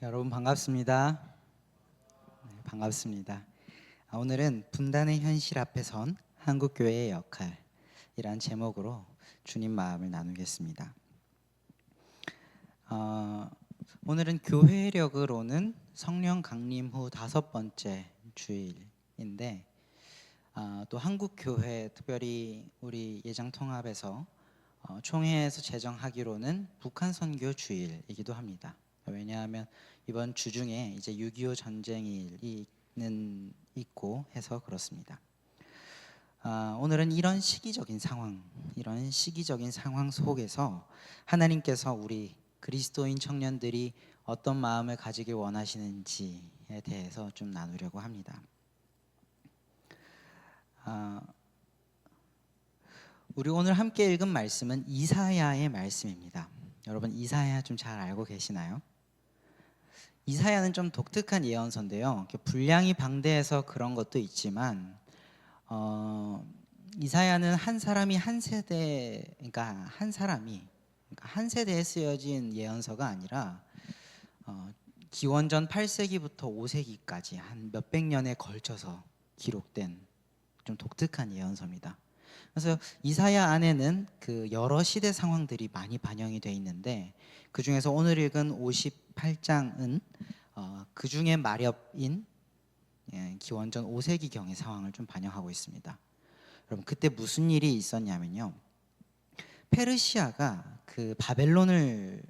여러분 반갑습니다. 반갑습니다. 오늘은 분단의 현실 앞에 선 한국교회의 역할이란 제목으로 주님 마음을 나누겠습니다. 오늘은 교회력으로는 성령 강림 후 5번째 주일인데 또 한국교회 특별히 우리 예장통합에서 총회에서 제정하기로는 북한 선교 주일이기도 합니다. 왜냐하면 이번 주 중에 이제 6.25 전쟁이 있고 해서 그렇습니다. 오늘은 이런 시기적인 상황 속에서 하나님께서 우리 그리스도인 청년들이 어떤 마음을 가지길 원하시는지에 대해서 좀 나누려고 합니다. 우리 오늘 함께 읽은 말씀은 이사야의 말씀입니다. 여러분 이사야 좀 잘 알고 계시나요? 이사야는 좀 독특한 예언서인데요. 분량이 방대해서 그런 것도 있지만 이사야는 한 사람이 한 세대에 쓰여진 예언서가 아니라 기원전 8세기부터 5세기까지 한 몇백 년에 걸쳐서 기록된 좀 독특한 예언서입니다. 그래서 이사야 안에는 그 여러 시대 상황들이 많이 반영이 되어 있는데 그 중에서 오늘 읽은 58장은 그 중에 마렵인 기원전 5세기경의 상황을 좀 반영하고 있습니다. 여러분 그때 무슨 일이 있었냐면요, 페르시아가 그 바벨론을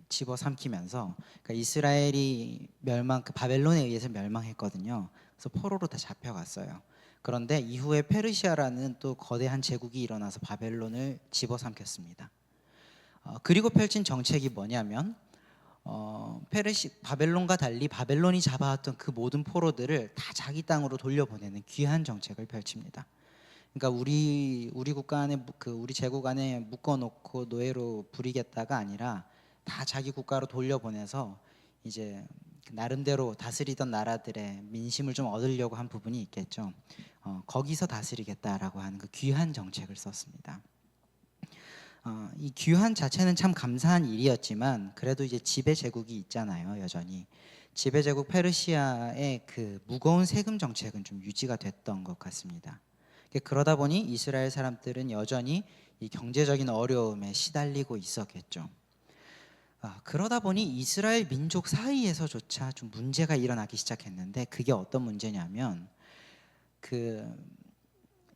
집어삼키면서 그러니까 이스라엘이 그 바벨론에 의해서 멸망했거든요. 그래서 포로로 다 잡혀갔어요. 그런데 이후에 페르시아라는 또 거대한 제국이 일어나서 바벨론을 집어삼켰습니다. 그리고 펼친 정책이 뭐냐면 바벨론과 달리 바벨론이 잡아왔던 그 모든 포로들을 다 자기 땅으로 돌려보내는 귀한 정책을 펼칩니다. 그러니까 우리 국가 안에 우리 제국 안에 묶어놓고 노예로 부리겠다가 아니라 다 자기 국가로 돌려보내서 이제 나름대로 다스리던 나라들의 민심을 좀 얻으려고 한 부분이 있겠죠. 거기서 다스리겠다라고 하는 그 귀한 정책을 썼습니다. 이 귀한 자체는 참 감사한 일이었지만 그래도 이제 지배 제국이 있잖아요. 여전히 지배 제국 페르시아의 그 무거운 세금 정책은 좀 유지가 됐던 것 같습니다. 그러다 보니 이스라엘 사람들은 여전히 이 경제적인 어려움에 시달리고 있었겠죠. 그러다 보니 이스라엘 민족 사이에서조차 좀 문제가 일어나기 시작했는데 그게 어떤 문제냐면 그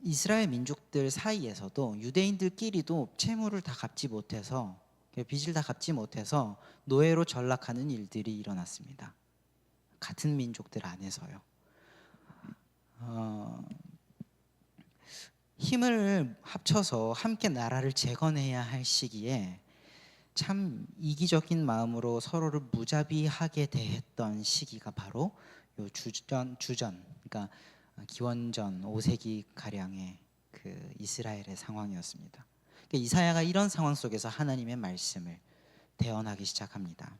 이스라엘 민족들 사이에서도 유대인들끼리도 채무를 다 갚지 못해서 빚을 다 갚지 못해서 노예로 전락하는 일들이 일어났습니다. 같은 민족들 안에서요. 힘을 합쳐서 함께 나라를 재건해야 할 시기에 참 이기적인 마음으로 서로를 무자비하게 대했던 시기가 바로 요 주전 그러니까 기원전 5세기 가량의 그 이스라엘의 상황이었습니다. 그러니까 이사야가 이런 상황 속에서 하나님의 말씀을 대언하기 시작합니다.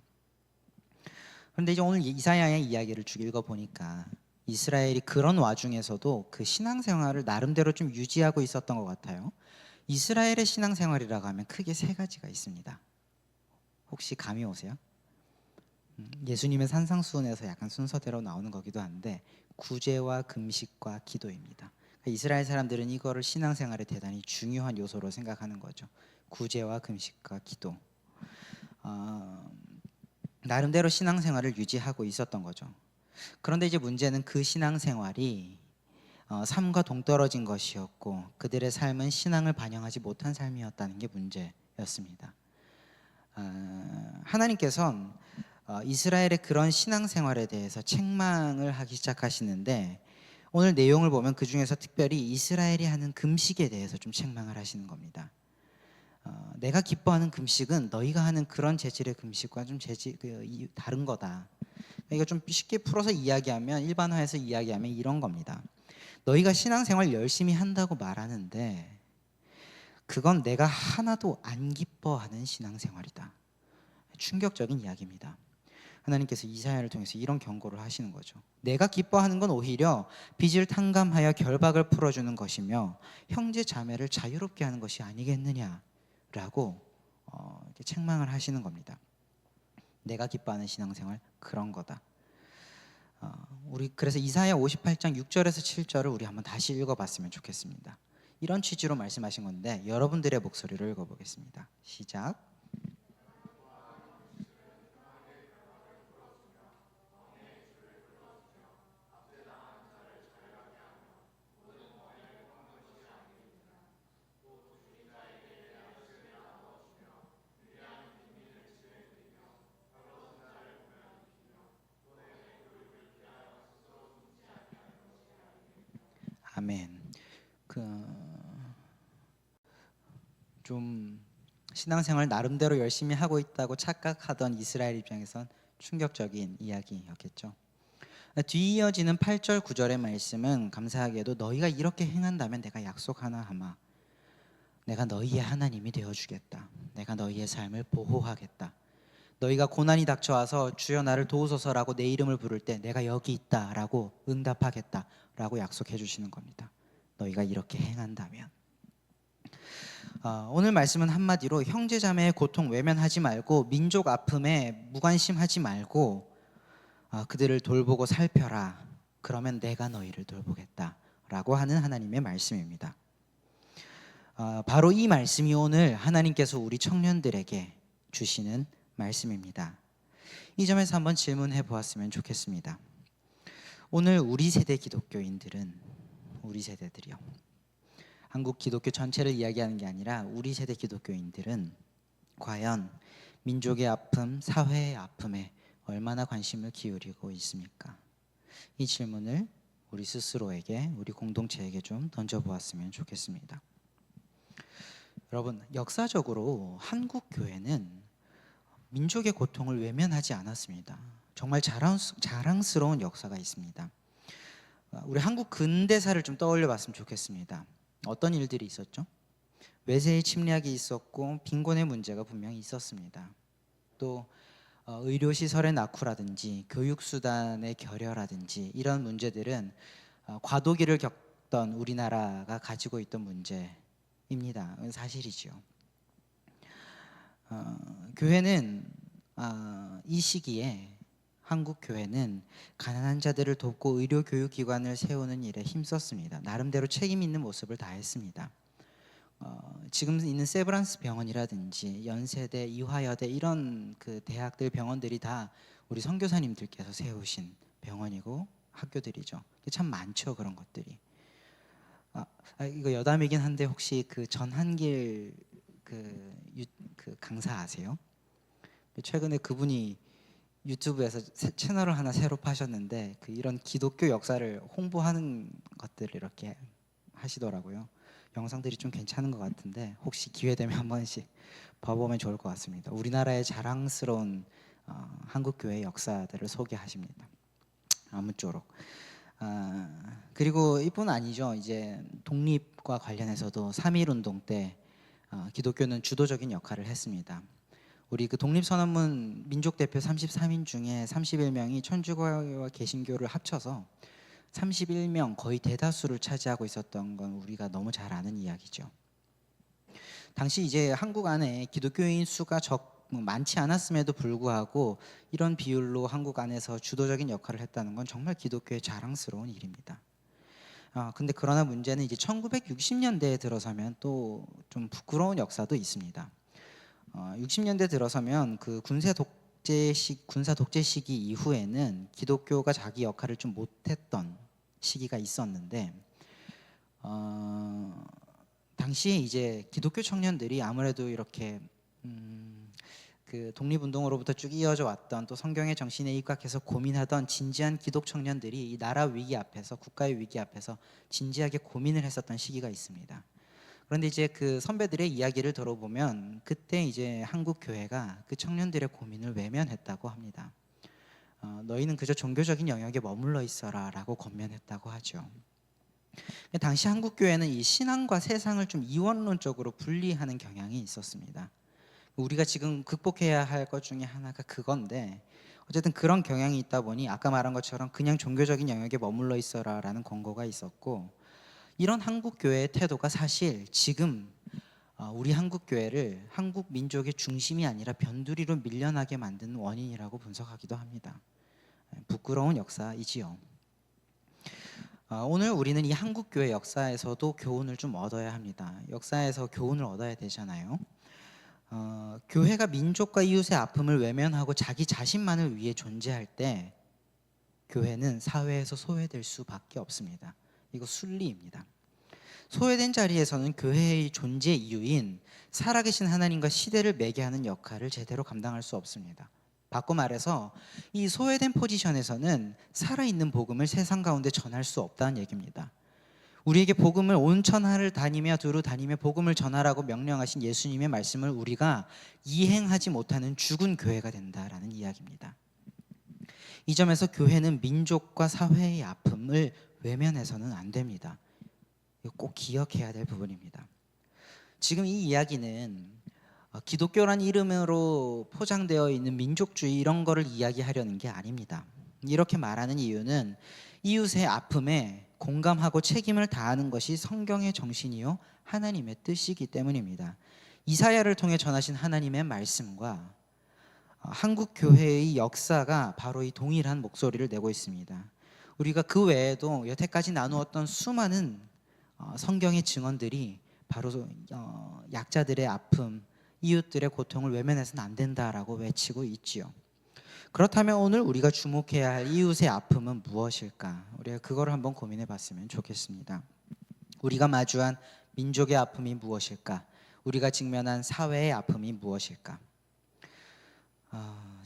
그런데 이제 오늘 이사야의 이야기를 쭉 읽어보니까 이스라엘이 그런 와중에서도 그 신앙생활을 나름대로 좀 유지하고 있었던 것 같아요. 이스라엘의 신앙생활이라고 하면 크게 3가지가 있습니다. 혹시 감이 오세요? 예수님의 산상수훈에서 약간 순서대로 나오는 거기도 한데 구제와 금식과 기도입니다. 이스라엘 사람들은 이거를 신앙생활에 대단히 중요한 요소로 생각하는 거죠. 구제와 금식과 기도. 나름대로 신앙생활을 유지하고 있었던 거죠. 그런데 이제 문제는 그 신앙생활이 삶과 동떨어진 것이었고 그들의 삶은 신앙을 반영하지 못한 삶이었다는 게 문제였습니다. 하나님께서는 이스라엘의 그런 신앙생활에 대해서 책망을 하기 시작하시는데 오늘 내용을 보면 그 중에서 특별히 이스라엘이 하는 금식에 대해서 좀 책망을 하시는 겁니다. 내가 기뻐하는 금식은 너희가 하는 그런 재질의 금식과 좀 다른 거다. 이거 좀 쉽게 풀어서 이야기하면, 일반화해서 이야기하면 이런 겁니다. 너희가 신앙생활 열심히 한다고 말하는데 그건 내가 하나도 안 기뻐하는 신앙생활이다. 충격적인 이야기입니다. 하나님께서 이사야를 통해서 이런 경고를 하시는 거죠. 내가 기뻐하는 건 오히려 빚을 탕감하여 결박을 풀어주는 것이며 형제 자매를 자유롭게 하는 것이 아니겠느냐라고 책망을 하시는 겁니다. 내가 기뻐하는 신앙생활 그런 거다. 우리 그래서 이사야 58장 6절에서 7절을 우리 한번 다시 읽어봤으면 좋겠습니다. 이런 취지로 말씀하신 건데 여러분들의 목소리로 읽어보겠습니다. 시작. 아멘. 좀 신앙생활 나름대로 열심히 하고 있다고 착각하던 이스라엘 입장에선 충격적인 이야기였겠죠. 뒤 이어지는 8절 9절의 말씀은 감사하게도 너희가 이렇게 행한다면 내가 약속 하나 하마 내가 너희의 하나님이 되어주겠다. 내가 너희의 삶을 보호하겠다. 너희가 고난이 닥쳐와서 주여 나를 도우소서라고 내 이름을 부를 때 내가 여기 있다라고 응답하겠다라고 약속해 주시는 겁니다. 너희가 이렇게 행한다면. 오늘 말씀은 한마디로 형제자매의 고통 외면하지 말고 민족 아픔에 무관심하지 말고 그들을 돌보고 살펴라. 그러면 내가 너희를 돌보겠다라고 하는 하나님의 말씀입니다. 바로 이 말씀이 오늘 하나님께서 우리 청년들에게 주시는 말씀입니다. 이 점에서 한번 질문해 보았으면 좋겠습니다. 오늘 우리 세대 기독교인들은 우리 세대들이요. 한국 기독교 전체를 이야기하는 게 아니라 우리 세대 기독교인들은 과연 민족의 아픔, 사회의 아픔에 얼마나 관심을 기울이고 있습니까? 이 질문을 우리 스스로에게, 우리 공동체에게 좀 던져보았으면 좋겠습니다. 여러분, 역사적으로 한국 교회는 민족의 고통을 외면하지 않았습니다. 정말 자랑스러운 역사가 있습니다. 우리 한국 근대사를 좀 떠올려 봤으면 좋겠습니다. 어떤 일들이 있었죠? 외세의 침략이 있었고 빈곤의 문제가 분명히 있었습니다. 또 의료시설의 낙후라든지 교육수단의 결여라든지 이런 문제들은 과도기를 겪던 우리나라가 가지고 있던 문제입니다. 사실이죠. 교회는 이 시기에 한국 교회는 가난한 자들을 돕고 의료 교육 기관을 세우는 일에 힘썼습니다. 나름대로 책임 있는 모습을 다했습니다. 지금 있는 세브란스 병원이라든지 연세대, 이화여대 이런 그 대학들 병원들이 다 우리 선교사님들께서 세우신 병원이고 학교들이죠. 참 많죠, 그런 것들이. 이거 여담이긴 한데 혹시 그 전한길 그 강사 아세요? 최근에 그분이 유튜브에서 채널을 하나 새로 파셨는데 이런 기독교 역사를 홍보하는 것들을 이렇게 하시더라고요. 영상들이 좀 괜찮은 것 같은데 혹시 기회 되면 한 번씩 봐보면 좋을 것 같습니다. 우리나라의 자랑스러운 한국 교회 역사들을 소개하십니다. 아무쪼록. 그리고 이뿐 아니죠. 이제 독립과 관련해서도 3.1 운동 때 기독교는 주도적인 역할을 했습니다. 우리 그 독립선언문 민족대표 33인 중에 31명이 천주교와 개신교를 합쳐서 31명 거의 대다수를 차지하고 있었던 건 우리가 너무 잘 아는 이야기죠. 당시 이제 한국 안에 기독교인 수가 많지 않았음에도 불구하고 이런 비율로 한국 안에서 주도적인 역할을 했다는 건 정말 기독교의 자랑스러운 일입니다. 근데 그러나 문제는 이제 1960년대에 들어서면 또 좀 부끄러운 역사도 있습니다. 60년대 들어서면 그 군사 독재 시기 이후에는 기독교가 자기 역할을 좀 못했던 시기가 있었는데 당시에 이제 기독교 청년들이 아무래도 이렇게 그 독립운동으로부터 쭉 이어져 왔던 또 성경의 정신에 입각해서 고민하던 진지한 기독 청년들이 이 나라 위기 앞에서 국가의 위기 앞에서 진지하게 고민을 했었던 시기가 있습니다. 그런데 이제 그 선배들의 이야기를 들어보면 그때 이제 한국 교회가 그 청년들의 고민을 외면했다고 합니다. 너희는 그저 종교적인 영역에 머물러 있어라라고 권면했다고 하죠. 당시 한국 교회는 이 신앙과 세상을 좀 이원론적으로 분리하는 경향이 있었습니다. 우리가 지금 극복해야 할 것 중에 하나가 그건데 어쨌든 그런 경향이 있다 보니 아까 말한 것처럼 그냥 종교적인 영역에 머물러 있어라라는 권고가 있었고 이런 한국 교회의 태도가 사실 지금 우리 한국 교회를 한국 민족의 중심이 아니라 변두리로 밀려나게 만든 원인이라고 분석하기도 합니다. 부끄러운 역사이지요. 오늘 우리는 이 한국 교회 역사에서도 교훈을 좀 얻어야 합니다. 역사에서 교훈을 얻어야 되잖아요. 교회가 민족과 이웃의 아픔을 외면하고 자기 자신만을 위해 존재할 때 교회는 사회에서 소외될 수밖에 없습니다. 이거 순리입니다. 소외된 자리에서는 교회의 존재 이유인 살아계신 하나님과 시대를 매개하는 역할을 제대로 감당할 수 없습니다. 바꿔 말해서 이 소외된 포지션에서는 살아있는 복음을 세상 가운데 전할 수 없다는 얘기입니다. 우리에게 복음을 온 천하를 다니며 두루 다니며 복음을 전하라고 명령하신 예수님의 말씀을 우리가 이행하지 못하는 죽은 교회가 된다라는 이야기입니다. 이 점에서 교회는 민족과 사회의 아픔을 외면해서는 안 됩니다. 이거 꼭 기억해야 될 부분입니다. 지금 이 이야기는 기독교란 이름으로 포장되어 있는 민족주의 이런 거를 이야기하려는 게 아닙니다. 이렇게 말하는 이유는 이웃의 아픔에 공감하고 책임을 다하는 것이 성경의 정신이요 하나님의 뜻이기 때문입니다. 이사야를 통해 전하신 하나님의 말씀과 한국 교회의 역사가 바로 이 동일한 목소리를 내고 있습니다. 우리가 그 외에도 여태까지 나누었던 수많은 성경의 증언들이 바로 약자들의 아픔, 이웃들의 고통을 외면해서는 안 된다라고 외치고 있지요. 그렇다면 오늘 우리가 주목해야 할 이웃의 아픔은 무엇일까? 우리가 그걸 한번 고민해 봤으면 좋겠습니다. 우리가 마주한 민족의 아픔이 무엇일까? 우리가 직면한 사회의 아픔이 무엇일까?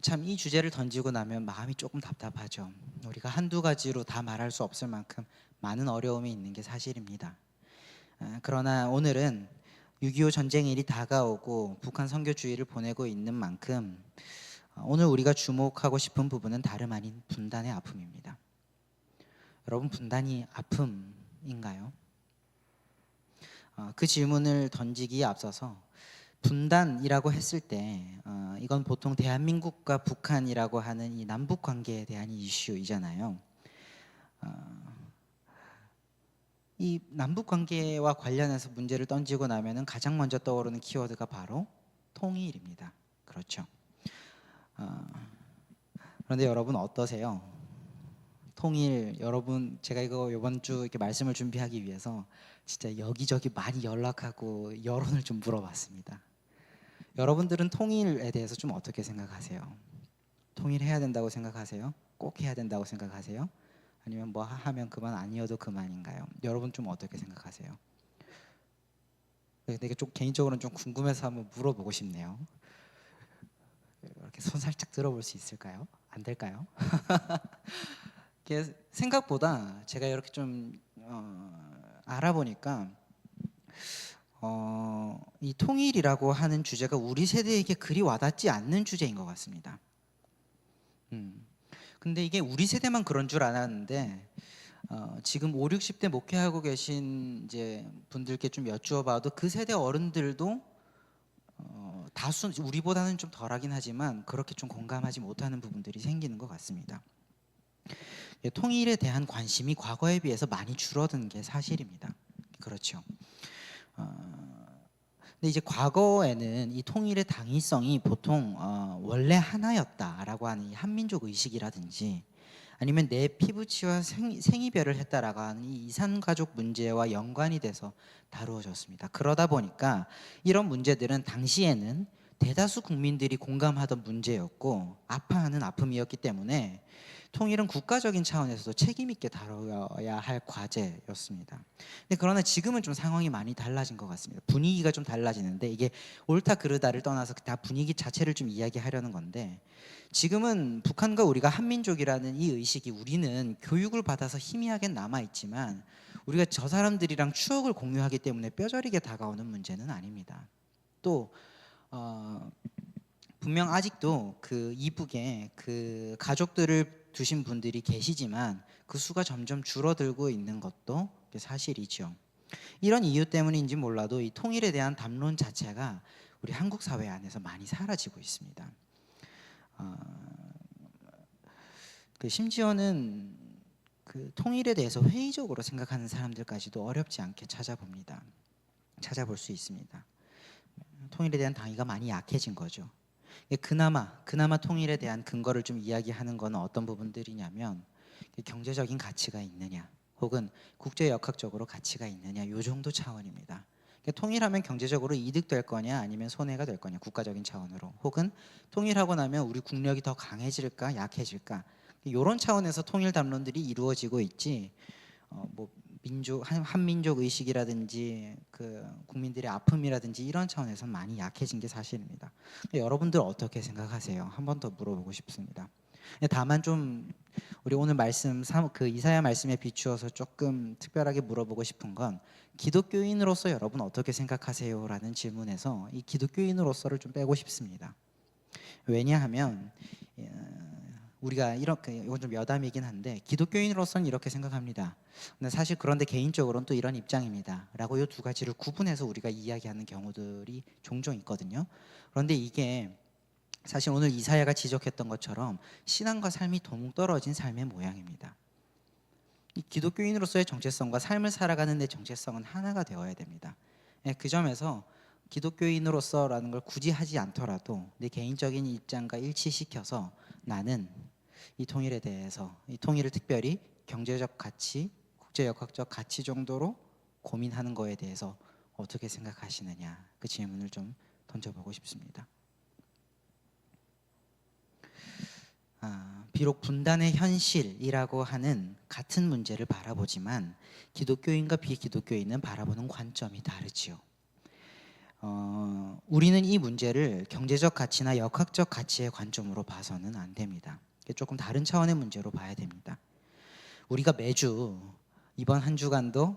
참 이 주제를 던지고 나면 마음이 조금 답답하죠. 우리가 한두 가지로 다 말할 수 없을 만큼 많은 어려움이 있는 게 사실입니다. 그러나 오늘은 6.25 전쟁일이 다가오고 북한 선교주의를 보내고 있는 만큼 오늘 우리가 주목하고 싶은 부분은 다름 아닌 분단의 아픔입니다. 여러분, 분단이 아픔인가요? 그 질문을 던지기에 앞서서 분단이라고 했을 때 이건 보통 대한민국과 북한이라고 하는 이 남북 관계에 대한 이슈이잖아요. 이 남북 관계와 관련해서 문제를 던지고 나면은 가장 먼저 떠오르는 키워드가 바로 통일입니다. 그렇죠. 그런데 여러분 어떠세요? 통일, 여러분 제가 이거 이번 주 이렇게 말씀을 준비하기 위해서 진짜 여기저기 많이 연락하고 여론을 좀 물어봤습니다. 여러분들은 통일에 대해서 좀 어떻게 생각하세요? 통일해야 된다고 생각하세요? 꼭 해야 된다고 생각하세요? 아니면 뭐 하면 그만, 아니어도 그만인가요? 여러분 좀 어떻게 생각하세요? 되게 좀 개인적으로는 좀 궁금해서 한번 물어보고 싶네요. 이렇게 손 살짝 들어볼 수 있을까요? 안 될까요? 생각보다 제가 이렇게 좀 알아보니까 이 통일이라고 하는 주제가 우리 세대에게 그리 와닿지 않는 주제인 것 같습니다. 근데 이게 우리 세대만 그런 줄 알았는데 지금 5, 60대 목회하고 계신 이제 분들께 좀 여쭈어봐도 그 세대 어른들도 다수 우리보다는 좀 덜하긴 하지만 그렇게 좀 공감하지 못하는 부분들이 생기는 것 같습니다. 통일에 대한 관심이 과거에 비해서 많이 줄어든 게 사실입니다. 그렇죠. 근데 이제 과거에는 이 통일의 당위성이 보통 원래 하나였다라고 하는 이 한민족 의식이라든지 아니면 내 피부치와 생이별을 했다라고 하는 이 이산가족 문제와 연관이 돼서 다루어졌습니다. 그러다 보니까 이런 문제들은 당시에는 대다수 국민들이 공감하던 문제였고 아파하는 아픔이었기 때문에 통일은 국가적인 차원에서도 책임 있게 다뤄야 할 과제였습니다. 근데 그러나 지금은 좀 상황이 많이 달라진 것 같습니다. 분위기가 좀 달라지는데 이게 옳다 그르다를 떠나서 다 분위기 자체를 좀 이야기하려는 건데 지금은 북한과 우리가 한민족이라는 이 의식이 우리는 교육을 받아서 희미하게 남아있지만 우리가 저 사람들이랑 추억을 공유하기 때문에 뼈저리게 다가오는 문제는 아닙니다. 또 분명 아직도 그 이북에 그 가족들을 두신 분들이 계시지만 그 수가 점점 줄어들고 있는 것도 사실이죠. 이런 이유 때문인지 몰라도 이 통일에 대한 담론 자체가 우리 한국 사회 안에서 많이 사라지고 있습니다. 심지어는 그 통일에 대해서 회의적으로 생각하는 사람들까지도 어렵지 않게 찾아볼 수 있습니다. 통일에 대한 당위가 많이 약해진 거죠. 그나마 통일에 대한 근거를 좀 이야기하는 건 어떤 부분들이냐면 경제적인 가치가 있느냐, 혹은 국제 역학적으로 가치가 있느냐, 요 정도 차원입니다. 통일하면 경제적으로 이득될 거냐 아니면 손해가 될 거냐, 국가적인 차원으로, 혹은 통일하고 나면 우리 국력이 더 강해질까 약해질까, 이런 차원에서 통일 담론들이 이루어지고 있지, 뭐 한민족 의식이라든지 그 국민들의 아픔이라든지 이런 차원에서 많이 약해진 게 사실입니다. 여러분들 어떻게 생각하세요? 한 번 더 물어보고 싶습니다. 다만 좀 우리 오늘 말씀 그 이사야 말씀에 비추어서 조금 특별하게 물어보고 싶은 건, 기독교인으로서 여러분 어떻게 생각하세요? 라는 질문에서 이 기독교인으로서를 좀 빼고 싶습니다. 왜냐하면 우리가 이렇게, 이건 좀 여담이긴 한데, 기독교인으로서는 이렇게 생각합니다. 근데 사실 그런데 개인적으로는 또 이런 입장입니다 라고 이 두 가지를 구분해서 우리가 이야기하는 경우들이 종종 있거든요. 그런데 이게 사실 오늘 이사야가 지적했던 것처럼 신앙과 삶이 동떨어진 삶의 모양입니다. 이 기독교인으로서의 정체성과 삶을 살아가는 내 정체성은 하나가 되어야 됩니다. 그 점에서 기독교인으로서라는 걸 굳이 하지 않더라도 내 개인적인 입장과 일치시켜서 나는 이 통일에 대해서, 이 통일을 특별히 경제적 가치, 국제역학적 가치 정도로 고민하는 거에 대해서 어떻게 생각하시느냐, 그 질문을 좀 던져보고 싶습니다. 비록 분단의 현실이라고 하는 같은 문제를 바라보지만 기독교인과 비기독교인은 바라보는 관점이 다르지요. 우리는 이 문제를 경제적 가치나 역학적 가치의 관점으로 봐서는 안 됩니다. 조금 다른 차원의 문제로 봐야 됩니다. 우리가 매주 이번 한 주간도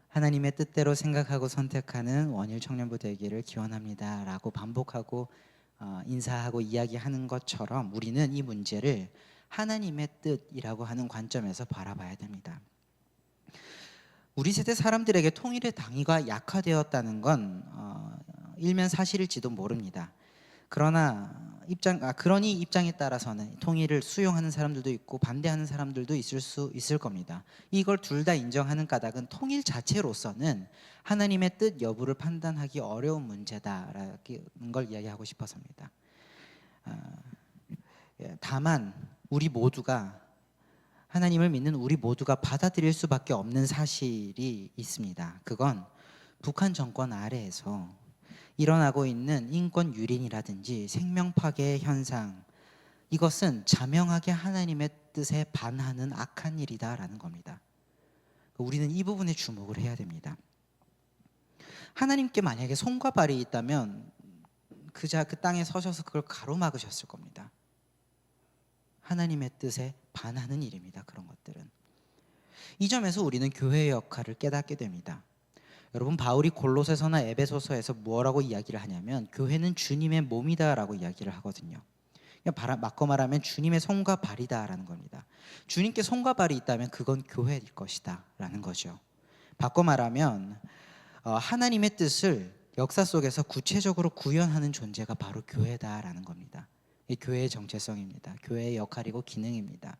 하나님의 뜻대로 생각하고 선택하는 원일 청년부 되기를 기원합니다 라고 반복하고 인사하고 이야기하는 것처럼 우리는 이 문제를 하나님의 뜻이라고 하는 관점에서 바라봐야 됩니다. 우리 세대 사람들에게 통일의 당위가 약화되었다는 건 일면 사실일지도 모릅니다. 그러니 입장에 따라서는 통일을 수용하는 사람들도 있고 반대하는 사람들도 있을 겁니다. 이걸 둘 다 인정하는 까닭은 통일 자체로서는 하나님의 뜻 여부를 판단하기 어려운 문제다라는 걸 이야기하고 싶어서입니다. 다만 우리 모두가, 하나님을 믿는 우리 모두가 받아들일 수밖에 없는 사실이 있습니다. 그건 북한 정권 아래에서 일어나고 있는 인권 유린이라든지 생명 파괴의 현상, 이것은 자명하게 하나님의 뜻에 반하는 악한 일이다라는 겁니다. 우리는 이 부분에 주목을 해야 됩니다. 하나님께 만약에 손과 발이 있다면 그 땅에 서셔서 그걸 가로막으셨을 겁니다. 하나님의 뜻에 반하는 일입니다. 그런 것들은. 이 점에서 우리는 교회의 역할을 깨닫게 됩니다. 여러분, 바울이 골로새서나 에베소서에서 뭐라고 이야기를 하냐면 교회는 주님의 몸이다라고 이야기를 하거든요. 바꿔 말하면 주님의 손과 발이다라는 겁니다. 주님께 손과 발이 있다면 그건 교회일 것이다 라는 거죠. 바꿔 말하면 하나님의 뜻을 역사 속에서 구체적으로 구현하는 존재가 바로 교회다라는 겁니다. 이 교회의 정체성입니다. 교회의 역할이고 기능입니다.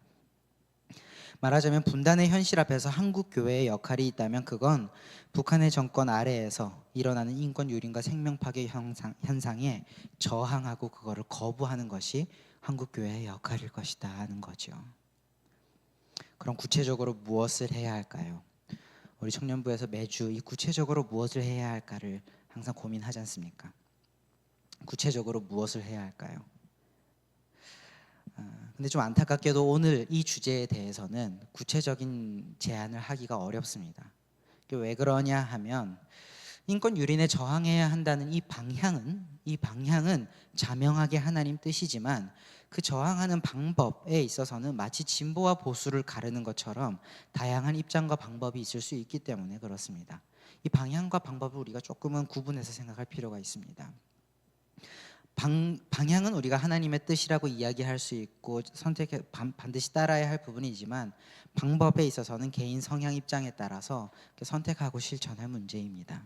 말하자면 분단의 현실 앞에서 한국 교회의 역할이 있다면 그건 북한의 정권 아래에서 일어나는 인권 유린과 생명 파괴 현상에 저항하고 그거를 거부하는 것이 한국 교회의 역할일 것이다 하는 거죠. 그럼 구체적으로 무엇을 해야 할까요? 우리 청년부에서 매주 이 구체적으로 무엇을 해야 할까를 항상 고민하지 않습니까? 구체적으로 무엇을 해야 할까요? 근데 좀 안타깝게도 오늘 이 주제에 대해서는 구체적인 제안을 하기가 어렵습니다. 왜 그러냐 하면 인권 유린에 저항해야 한다는 이 방향은 자명하게 하나님 뜻이지만 그 저항하는 방법에 있어서는 마치 진보와 보수를 가르는 것처럼 다양한 입장과 방법이 있을 수 있기 때문에 그렇습니다. 이 방향과 방법을 우리가 조금은 구분해서 생각할 필요가 있습니다. 방향은 우리가 하나님의 뜻이라고 이야기할 수 있고 반드시 따라야 할 부분이지만 방법에 있어서는 개인 성향 입장에 따라서 선택하고 실천할 문제입니다.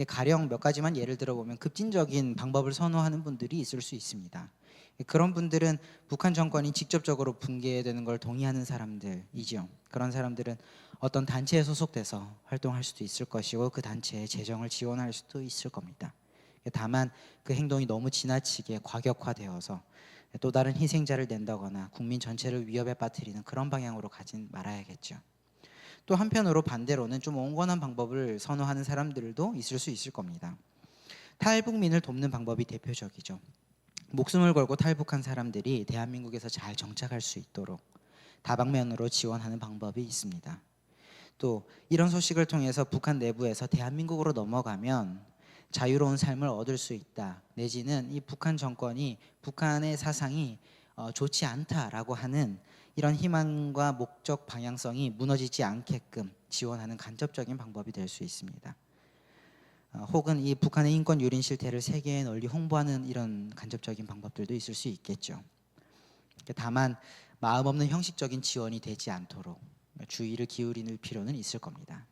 가령 몇 가지만 예를 들어보면 급진적인 방법을 선호하는 분들이 있을 수 있습니다. 그런 분들은 북한 정권이 직접적으로 붕괴되는 걸 동의하는 사람들이죠. 그런 사람들은 어떤 단체에 소속돼서 활동할 수도 있을 것이고 그 단체의 재정을 지원할 수도 있을 겁니다. 다만 그 행동이 너무 지나치게 과격화되어서 또 다른 희생자를 낸다거나 국민 전체를 위협에 빠뜨리는 그런 방향으로 가진 말아야겠죠. 또 한편으로 반대로는 좀 온건한 방법을 선호하는 사람들도 있을 수 있을 겁니다. 탈북민을 돕는 방법이 대표적이죠. 목숨을 걸고 탈북한 사람들이 대한민국에서 잘 정착할 수 있도록 다방면으로 지원하는 방법이 있습니다. 또 이런 소식을 통해서 북한 내부에서 대한민국으로 넘어가면 자유로운 삶을 얻을 수 있다, 내지는 이 북한 정권이 북한의 사상이 좋지 않다라고 하는 이런 희망과 목적 방향성이 무너지지 않게끔 지원하는 간접적인 방법이 될 수 있습니다. 혹은 이 북한의 인권 유린 실태를 세계에 널리 홍보하는 이런 간접적인 방법들도 있을 수 있겠죠. 다만 마음 없는 형식적인 지원이 되지 않도록 주의를 기울이는 필요는 있을 겁니다.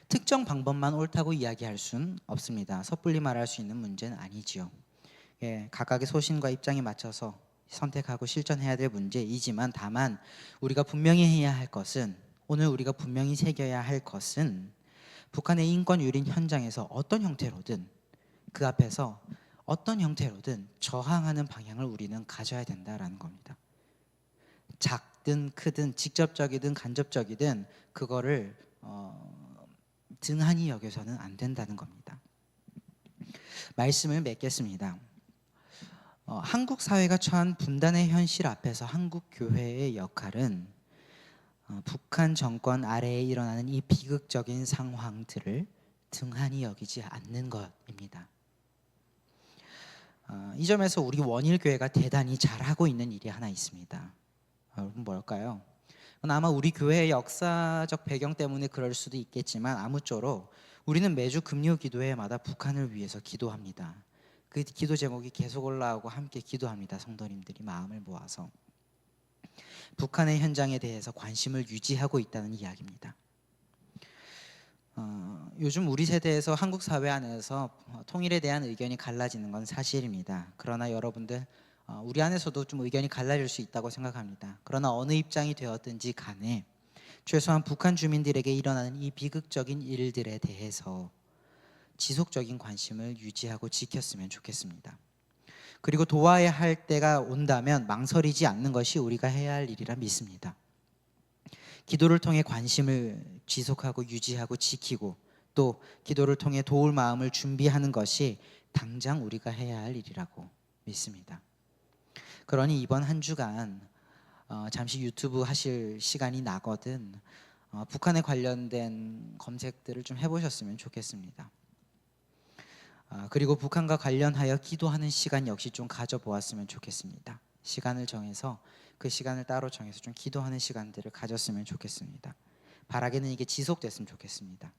특정 방법만 옳다고 이야기할 수는 없습니다. 섣불리 말할 수 있는 문제는 아니지요. 각각의 소신과 입장에 맞춰서 선택하고 실천해야 될 문제이지만, 다만 우리가 분명히 해야 할 것은, 오늘 우리가 분명히 새겨야 할 것은 북한의 인권 유린 현장에서 어떤 형태로든, 그 앞에서 어떤 형태로든 저항하는 방향을 우리는 가져야 된다라는 겁니다. 작든 크든 직접적이든 간접적이든 그거를 등한히 여겨서는 안 된다는 겁니다. 말씀을 맺겠습니다. 한국 사회가 처한 분단의 현실 앞에서 한국 교회의 역할은 북한 정권 아래에 일어나는 이 비극적인 상황들을 등한히 여기지 않는 것입니다. 이 점에서 우리 원일교회가 대단히 잘하고 있는 일이 하나 있습니다. 여러분, 뭘까요? 아마 우리 교회의 역사적 배경 때문에 그럴 수도 있겠지만, 아무쪼록 우리는 매주 금요 기도회마다 북한을 위해서 기도합니다. 그 기도 제목이 계속 올라오고 함께 기도합니다. 성도님들이 마음을 모아서 북한의 현장에 대해서 관심을 유지하고 있다는 이야기입니다. 요즘 우리 세대에서 한국 사회 안에서 통일에 대한 의견이 갈라지는 건 사실입니다. 그러나 여러분들, 우리 안에서도 좀 의견이 갈라질 수 있다고 생각합니다. 그러나 어느 입장이 되었든지 간에 최소한 북한 주민들에게 일어나는 이 비극적인 일들에 대해서 지속적인 관심을 유지하고 지켰으면 좋겠습니다. 그리고 도와야 할 때가 온다면 망설이지 않는 것이 우리가 해야 할 일이라 믿습니다. 기도를 통해 관심을 지속하고 유지하고 지키고, 또 기도를 통해 도울 마음을 준비하는 것이 당장 우리가 해야 할 일이라고 믿습니다. 그러니 이번 한 주간 잠시 유튜브 하실 시간이 나거든 북한에 관련된 검색들을 좀 해보셨으면 좋겠습니다. 그리고 북한과 관련하여 기도하는 시간 역시 좀 가져보았으면 좋겠습니다. 시간을 정해서, 그 시간을 따로 정해서 좀 기도하는 시간들을 가졌으면 좋겠습니다. 바라기는 이게 지속됐으면 좋겠습니다.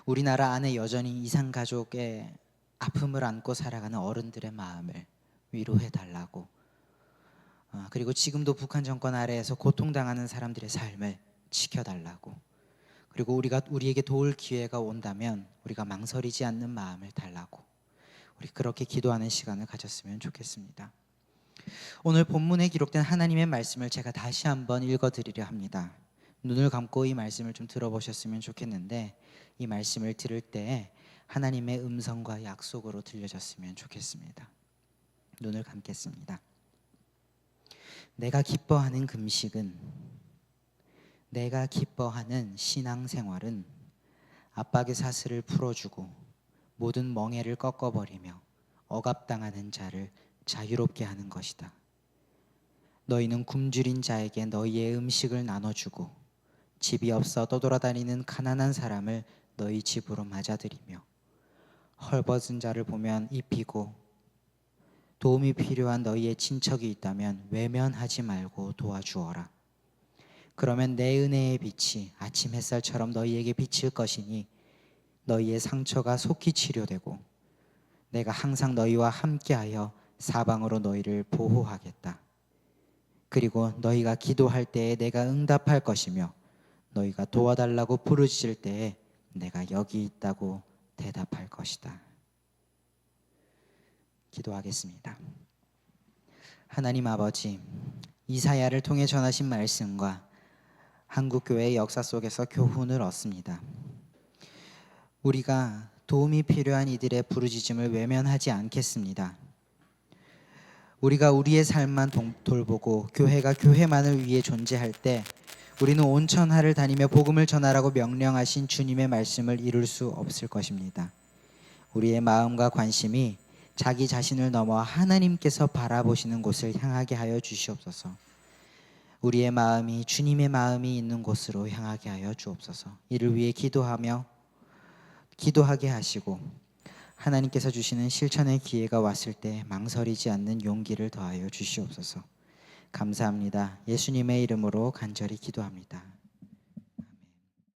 우리나라 안에 여전히 이산가족의 아픔을 안고 살아가는 어른들의 마음을 위로해달라고, 그리고 지금도 북한 정권 아래에서 고통당하는 사람들의 삶을 지켜달라고, 그리고 우리에게 도울 기회가 온다면 우리가 망설이지 않는 마음을 달라고, 우리 그렇게 기도하는 시간을 가졌으면 좋겠습니다. 오늘 본문에 기록된 하나님의 말씀을 제가 다시 한번 읽어드리려 합니다. 눈을 감고 이 말씀을 좀 들어보셨으면 좋겠는데, 이 말씀을 들을 때 하나님의 음성과 약속으로 들려졌으면 좋겠습니다. 눈을 감겠습니다. 내가 기뻐하는 금식은, 내가 기뻐하는 신앙생활은 압박의 사슬을 풀어주고 모든 멍에를 꺾어버리며 억압당하는 자를 자유롭게 하는 것이다. 너희는 굶주린 자에게 너희의 음식을 나눠주고 집이 없어 떠돌아다니는 가난한 사람을 너희 집으로 맞아들이며 헐벗은 자를 보면 입히고 도움이 필요한 너희의 친척이 있다면 외면하지 말고 도와주어라. 그러면 내 은혜의 빛이 아침 햇살처럼 너희에게 비칠 것이니 너희의 상처가 속히 치료되고 내가 항상 너희와 함께하여 사방으로 너희를 보호하겠다. 그리고 너희가 기도할 때에 내가 응답할 것이며 너희가 도와달라고 부르짖을 때에 내가 여기 있다고 대답할 것이다. 기도하겠습니다. 하나님 아버지, 이사야를 통해 전하신 말씀과 한국교회의 역사 속에서 교훈을 얻습니다. 우리가 도움이 필요한 이들의 부르짖음을 외면하지 않겠습니다. 우리가 우리의 삶만 돌보고 교회가 교회만을 위해 존재할 때 우리는 온 천하를 다니며 복음을 전하라고 명령하신 주님의 말씀을 이룰 수 없을 것입니다. 우리의 마음과 관심이 자기 자신을 넘어 하나님께서 바라보시는 곳을 향하게 하여 주시옵소서. 우리의 마음이 주님의 마음이 있는 곳으로 향하게 하여 주옵소서. 이를 위해 기도하게 하시고 하나님께서 주시는 실천의 기회가 왔을 때 망설이지 않는 용기를 더하여 주시옵소서. 감사합니다. 예수님의 이름으로 간절히 기도합니다.